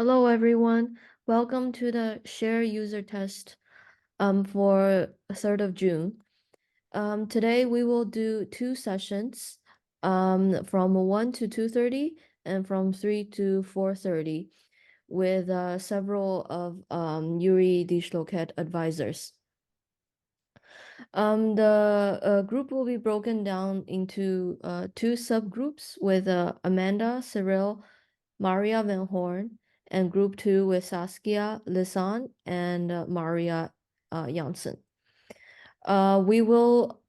Hello, everyone. Welcome to the Share User Test for 3rd of June. Today we will do two sessions from 1 to 2:30 and from 3 to 4:30 with several of URI DishLoCat advisors. The group will be broken down into two subgroups with Amanda, Cyril, Maria Van Horn, and group 2 with Saskia Lisan and Maria Janssen. We will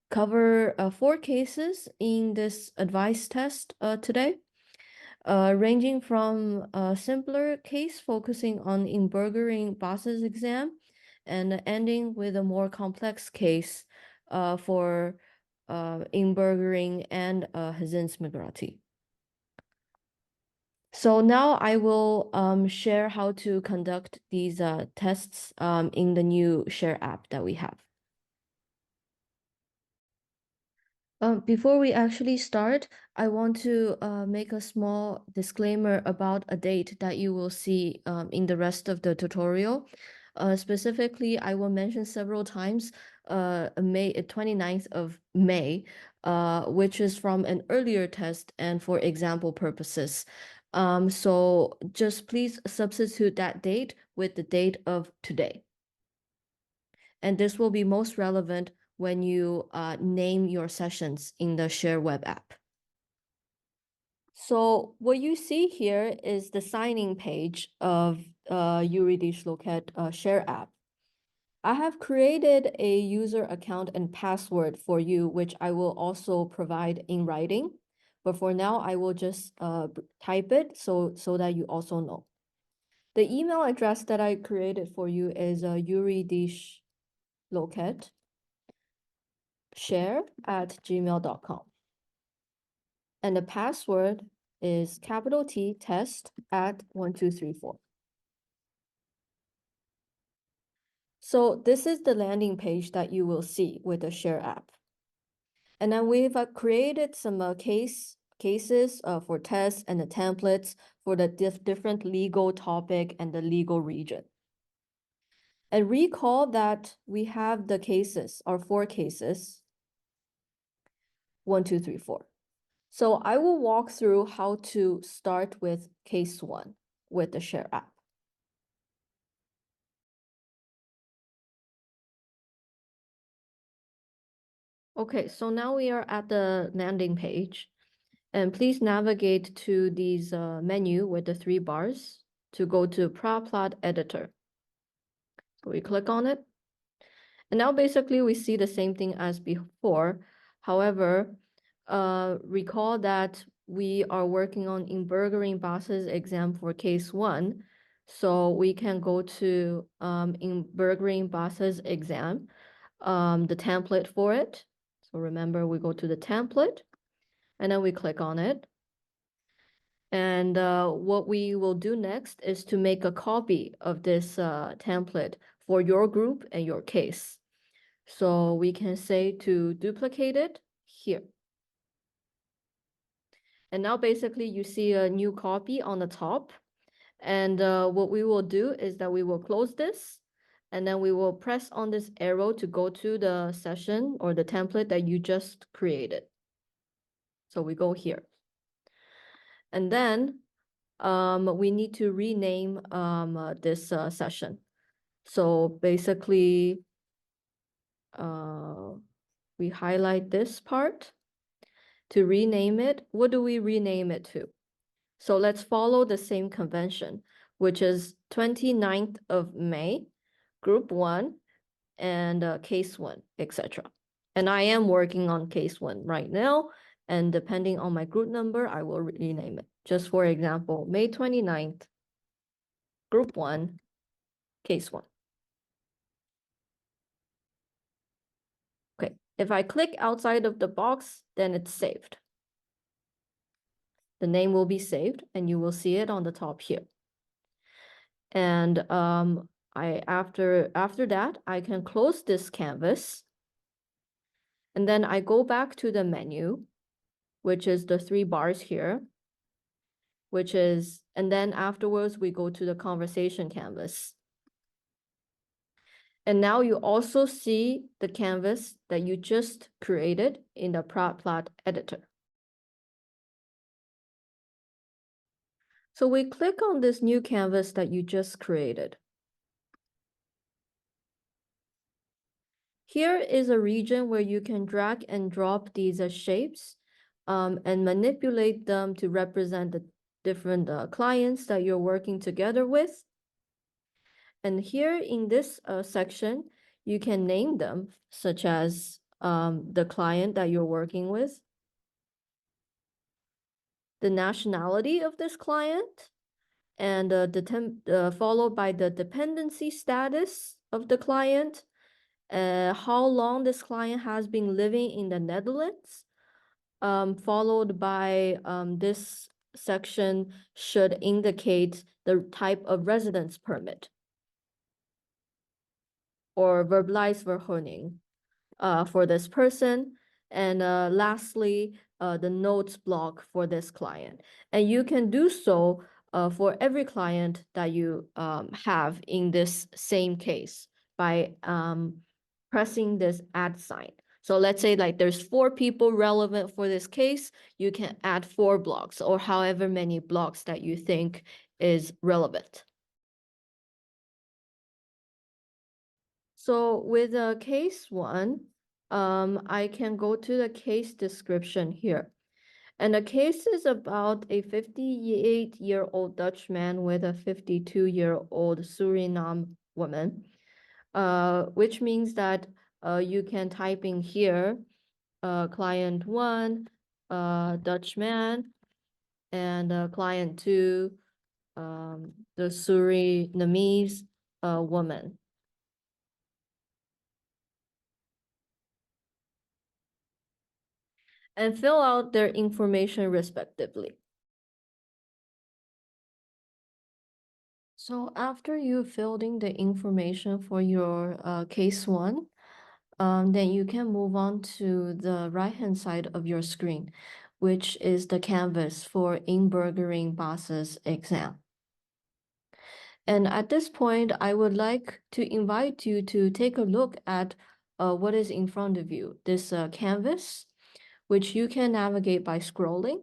cover 4 cases in this advice test today, ranging from a simpler case focusing on inburgering Bas's exam and ending with a more complex case for inburgering and Hazin's-McGrathy. So now I will share how to conduct these tests in the new Share app that we have. Before we actually start, I want to make a small disclaimer about a date that you will see in the rest of the tutorial. Specifically, I will mention several times May 29th of May, which is from an earlier test and for example purposes. So just please substitute that date with the date of today. And this will be most relevant when you name your sessions in the Share web app. So what you see here is the signing page of URI DishLoCat Share app. I have created a user account and password for you, which I will also provide in writing. But for now, I will just type it so that you also know. The email address that I created for you is URI-DishLoCat share@gmail.com. And the password is capital T test at 1234. So this is the landing page that you will see with the Share app. And then we've created some cases for tests and the templates for the different legal topic and the legal region. And recall that we have the cases, our 4 cases, 1, 2, 3, 4. So I will walk through how to start with case 1 with the Share app. Okay, so now we are at the landing page. And please navigate to these menu with the 3 bars to go to PraPlot Editor. So we click on it. And now basically we see the same thing as before. However, recall that we are working on inburgering Bas's exam for case 1. So we can go to inburgering Bas's exam, the template for it. So remember, we go to the template and then we click on it. And what we will do next is to make a copy of this template for your group and your case. So we can say to duplicate it here. And now basically you see a new copy on the top. And what we will do is that we will close this. And then we will press on this arrow to go to the session or the template that you just created. So we go here. And then we need to rename this session. So basically, we highlight this part to rename it. What do we rename it to? So let's follow the same convention, which is 29th of May, group 1, and case 1, etc. And I am working on case 1 right now, and depending on my group number, I will rename it. Just for example, May 29th, group 1, case 1. Okay, if I click outside of the box, then it's saved. The name will be saved and you will see it on the top here. And after that, I can close this canvas. And then I go back to the menu, which is the 3 bars here. and then afterwards we go to the conversation canvas. And now you also see the canvas that you just created in the prop plot editor. So we click on this new canvas that you just created. Here is a region where you can drag and drop these shapes and manipulate them to represent the different clients that you're working together with. And here in this section, you can name them, such as the client that you're working with, the nationality of this client, and followed by the dependency status of the client, how long this client has been living in the Netherlands, followed by this section should indicate the type of residence permit or verblijfsvergunning for this person. And lastly, the notes block for this client. And you can do so for every client that you have in this same case by pressing this add sign. So let's say like there's 4 people relevant for this case, you can add 4 blocks or however many blocks that you think is relevant. So with case 1, I can go to the case description here. And the case is about a 58-year-old Dutch man with a 52-year-old Suriname woman, which means that you can type in here, client 1, Dutch man, and client 2, the Surinamese woman. And fill out their information respectively. So after you filled in the information for your case 1, then you can move on to the right-hand side of your screen, which is the canvas for inburgering Basis exam. And at this point, I would like to invite you to take a look at what is in front of you, this canvas, which you can navigate by scrolling.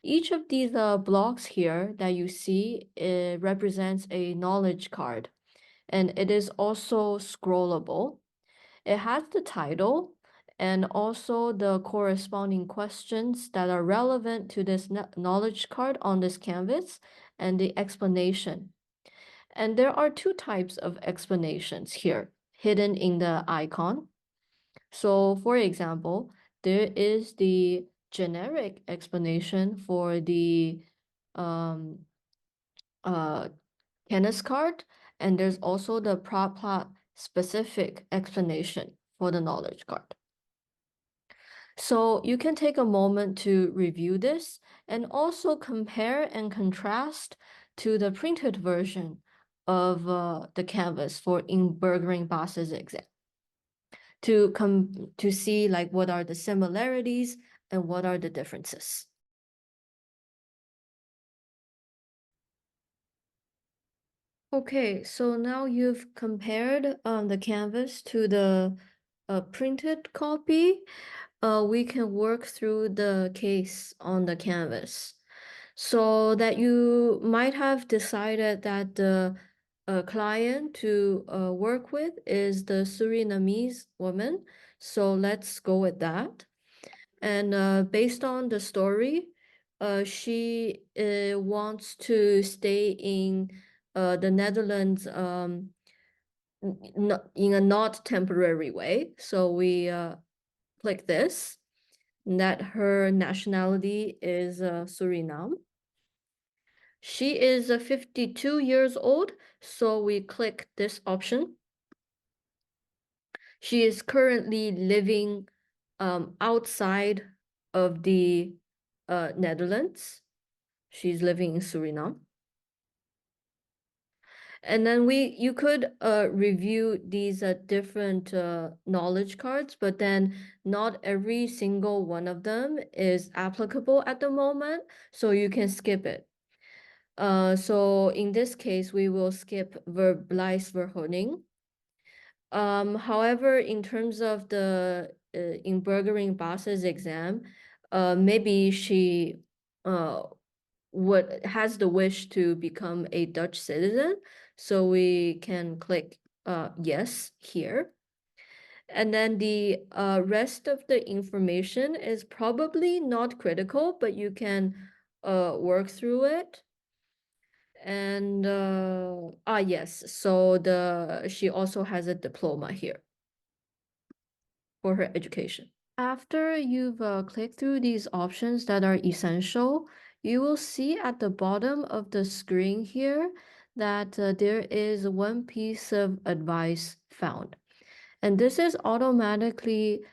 Each of these blocks here that you see represents a knowledge card, and it is also scrollable. It has the title and also the corresponding questions that are relevant to this knowledge card on this canvas and the explanation. And there are 2 types of explanations here hidden in the icon. So for example, there is the generic explanation for the Canvas card, and there's also the prop plot specific explanation for the knowledge card. So you can take a moment to review this and also compare and contrast to the printed version of the canvas for inburgering Basis exam to see like what are the similarities and what are the differences. Okay, so now you've compared the canvas to the printed copy. We can work through the case on the canvas. So that you might have decided that the client to work with is the Surinamese woman. So let's go with that. And based on the story, she wants to stay in the Netherlands in a not temporary way. So we click this, that her nationality is Suriname. She is 52 years old, so we click this option. She is currently living outside of the Netherlands. She's living in Suriname. And then you could review these different knowledge cards, but then not every single one of them is applicable at the moment, so you can skip it. So in this case, we will skip Verblijfsvergunning. However, in terms of the inburgering basis exam, maybe she has the wish to become a Dutch citizen, so we can click yes here. And then the rest of the information is probably not critical, but you can work through it. And yes, so she also has a diploma here for her education. After you've clicked through these options that are essential, you will see at the bottom of the screen here that there is one piece of advice found. And this is automatically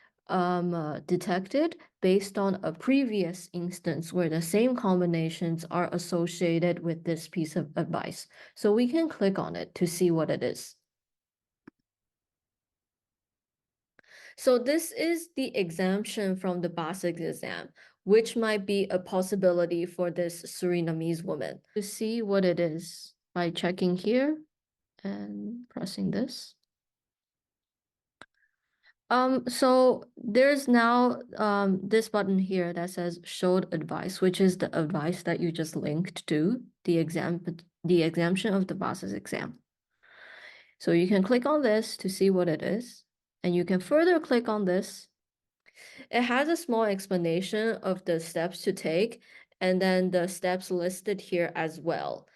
detected based on a previous instance where the same combinations are associated with this piece of advice. So we can click on it to see what it is. So this is the exemption from the basic exam, which might be a possibility for this Surinamese woman. To see what it is by checking here and pressing this. So there's now this button here that says showed advice, which is the advice that you just linked to the exemption of the basis exam. So you can click on this to see what it is, and you can further click on this. It has a small explanation of the steps to take, and then the steps listed here as well.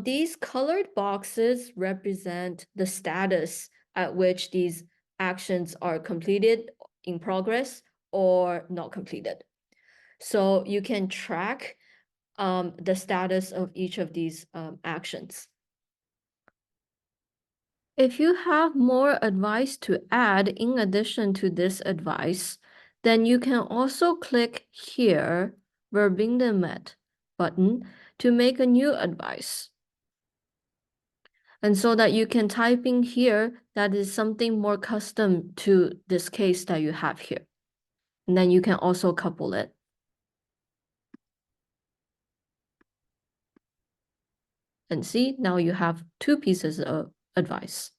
These colored boxes represent the status at which these actions are completed, in progress, or not completed. So you can track the status of each of these actions. If you have more advice to add in addition to this advice, then you can also click here, Verbindemet button, to make a new advice. And so that you can type in here, that is something more custom to this case that you have here. And then you can also couple it. And see, now you have two pieces of advice.